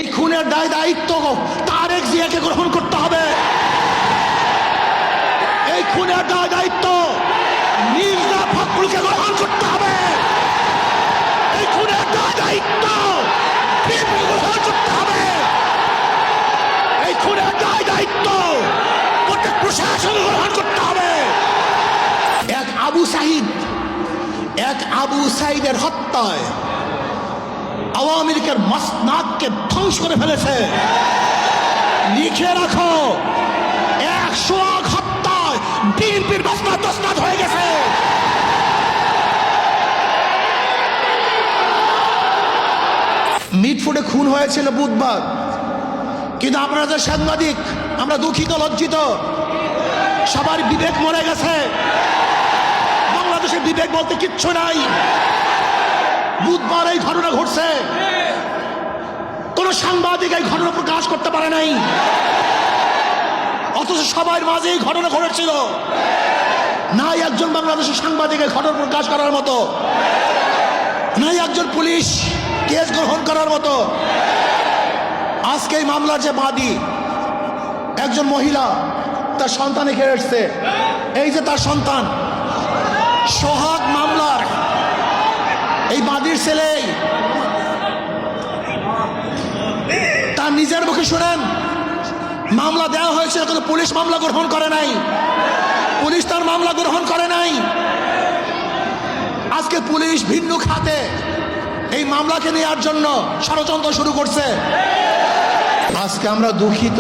এই খুনের দায়িত্ব তারেক জিয়াকে গ্রহণ করতে হবে। এই খুনের দায়িত্ব মির্জা ফখরুলকে গ্রহণ করতে হবে। এই খুনের দায়িত্ব বিএনপিকে গ্রহণ করতে হবে। এই খুনের দায়িত্ব প্রত্যেক প্রশাসন গ্রহণ করতে হবে। এক আবু সাইদের হত্যায় আওয়ামী লীগের মসনদকে ধ্বংস করে ফেলেছে। লিখে রাখো, 100 হত্যায় বিএনপির মসনদ তসনদ হয়ে গেছে। মিটফুটে খুন হয়েছিল বুধবার, কিন্তু আপনারা যে সাংবাদিক, আমরা দুঃখিত, লজ্জিত। সবার বিবেক মরে গেছে। বাংলাদেশের বিবেক বলতে কিচ্ছু নাই। বুধবার এই ঘটনা ঘটছে, কোন সাংবাদিক এই ঘটনা প্রকাশ করতে পারে নাই, অথচ সবার মাঝে এই ঘটনা ঘটেছিল। নাই একজন বাংলাদেশের সাংবাদিকের ঘটনা প্রকাশ করার মতো, নাই একজন পুলিশ কেস গ্রহণ করার মতো। আজকে এই মামলার যে বাদী, একজন মহিলা, তার সন্তান এখানে এসছে। এই যে তার সন্তান, সোহাগ মামলার এই বাদীর ছেলে, তার নিজের মুখে শুনেন, মামলা দেওয়া হয়েছে, কিন্তু পুলিশ মামলা গ্রহণ করে নাই। পুলিশ তার মামলা গ্রহণ করে নাই। আজকে পুলিশ ভিন্ন খাতে এই মামলাকে নেওয়ার জন্য ষড়যন্ত্র শুরু করছে। আজকে আমরা দুঃখিত।